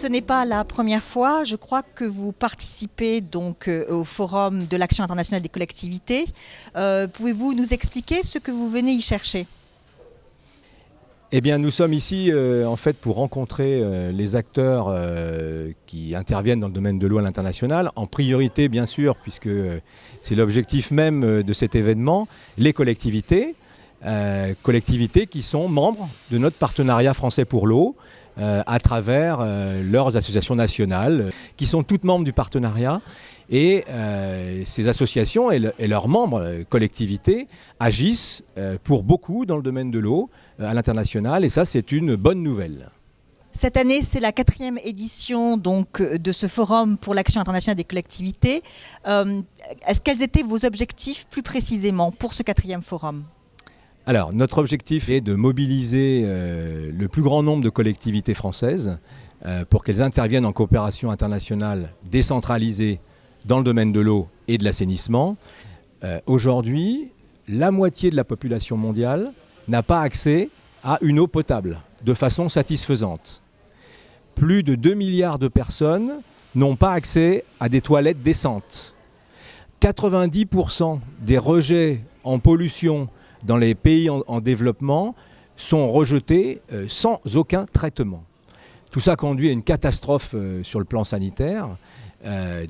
ce n'est pas la première fois. Je crois que vous participez donc au Forum de l'Action internationale des collectivités. Pouvez-vous nous expliquer ce que vous venez y chercher ? Eh bien, nous sommes ici en fait pour rencontrer les acteurs qui interviennent dans le domaine de l'eau à l'international. En priorité, bien sûr, puisque c'est l'objectif même de cet événement, les collectivités. Collectivités qui sont membres de notre partenariat français pour l'eau à travers leurs associations nationales, qui sont toutes membres du partenariat. Et ces associations et leurs membres, collectivités, agissent pour beaucoup dans le domaine de l'eau à l'international. Et ça, c'est une bonne nouvelle. Cette année, c'est la 4e édition donc, de ce Forum pour l'Action internationale des collectivités. Quels étaient vos objectifs plus précisément pour ce 4e Forum ? Alors, notre objectif est de mobiliser le plus grand nombre de collectivités françaises pour qu'elles interviennent en coopération internationale décentralisée dans le domaine de l'eau et de l'assainissement. Aujourd'hui, la moitié de la population mondiale n'a pas accès à une eau potable de façon satisfaisante. Plus de 2 milliards de personnes n'ont pas accès à des toilettes décentes. 90% des rejets en pollution dans les pays en développement sont rejetés sans aucun traitement. Tout ça conduit à une catastrophe sur le plan sanitaire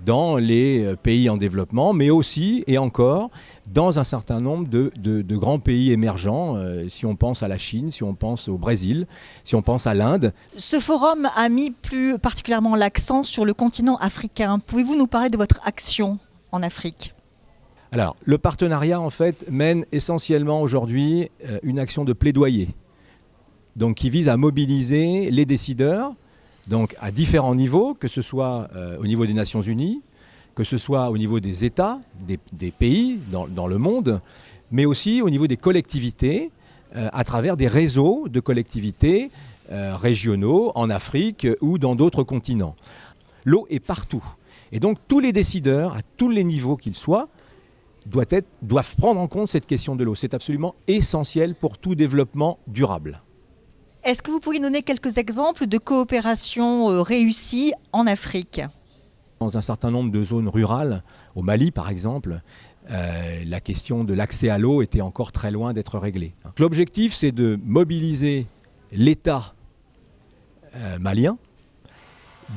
dans les pays en développement, mais aussi, et encore, dans un certain nombre de grands pays émergents, si on pense à la Chine, si on pense au Brésil, si on pense à l'Inde. Ce forum a mis plus particulièrement l'accent sur le continent africain. Pouvez-vous nous parler de votre action en Afrique ? Alors, le partenariat, en fait, mène essentiellement aujourd'hui une action de plaidoyer, donc qui vise à mobiliser les décideurs, donc à différents niveaux, que ce soit au niveau des Nations Unies, que ce soit au niveau des États, des pays dans le monde, mais aussi au niveau des collectivités, à travers des réseaux de collectivités régionaux en Afrique ou dans d'autres continents. L'eau est partout. Et donc tous les décideurs, à tous les niveaux qu'ils soient, doivent prendre en compte cette question de l'eau. C'est absolument essentiel pour tout développement durable. Est-ce que vous pourriez donner quelques exemples de coopération réussie en Afrique ? Dans un certain nombre de zones rurales, au Mali par exemple, la question de l'accès à l'eau était encore très loin d'être réglée. L'objectif, c'est de mobiliser l'État malien,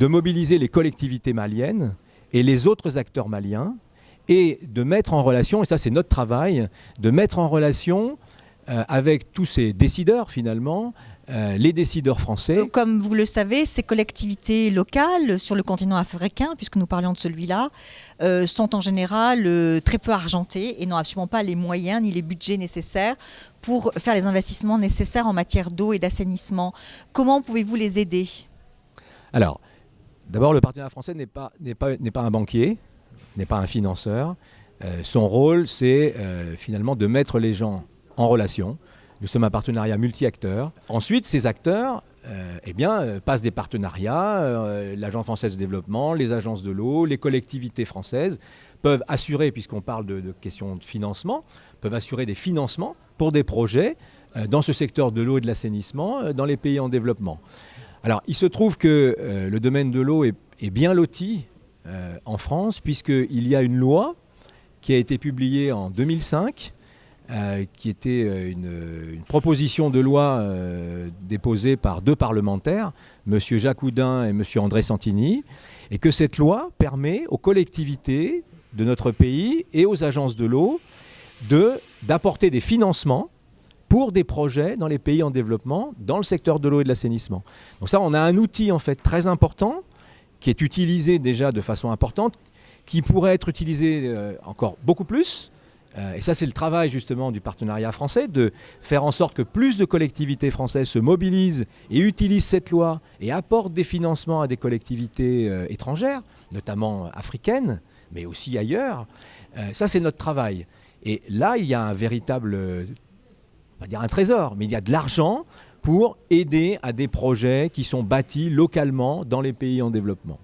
de mobiliser les collectivités maliennes et les autres acteurs maliens, et de mettre en relation, et ça c'est notre travail, de mettre en relation avec tous ces décideurs finalement, les décideurs français. Comme vous le savez, ces collectivités locales sur le continent africain, puisque nous parlions de celui-là, sont en général très peu argentées et n'ont absolument pas les moyens ni les budgets nécessaires pour faire les investissements nécessaires en matière d'eau et d'assainissement. Comment pouvez-vous les aider ? Alors, d'abord le partenariat français n'est pas un banquier, n'est pas un financeur. Son rôle, c'est finalement de mettre les gens en relation. Nous sommes un partenariat multi-acteurs. Ensuite, ces acteurs passent des partenariats. L'Agence française de développement, les agences de l'eau, les collectivités françaises peuvent assurer, puisqu'on parle de questions de financement, peuvent assurer des financements pour des projets dans ce secteur de l'eau et de l'assainissement dans les pays en développement. Alors, il se trouve que le domaine de l'eau est bien loti en France, puisqu'il y a une loi qui a été publiée en 2005, qui était une proposition de loi déposée par 2 parlementaires, M. Jacques Oudin et M. André Santini, et que cette loi permet aux collectivités de notre pays et aux agences de l'eau d'apporter des financements pour des projets dans les pays en développement, dans le secteur de l'eau et de l'assainissement. Donc ça, on a un outil en fait très important, qui est utilisé déjà de façon importante, qui pourrait être utilisé encore beaucoup plus. Et ça, c'est le travail justement du partenariat français, de faire en sorte que plus de collectivités françaises se mobilisent et utilisent cette loi et apportent des financements à des collectivités étrangères, notamment africaines, mais aussi ailleurs. Ça, c'est notre travail. Et là, il y a un véritable, on va dire un trésor, mais il y a de l'argent pour aider à des projets qui sont bâtis localement dans les pays en développement.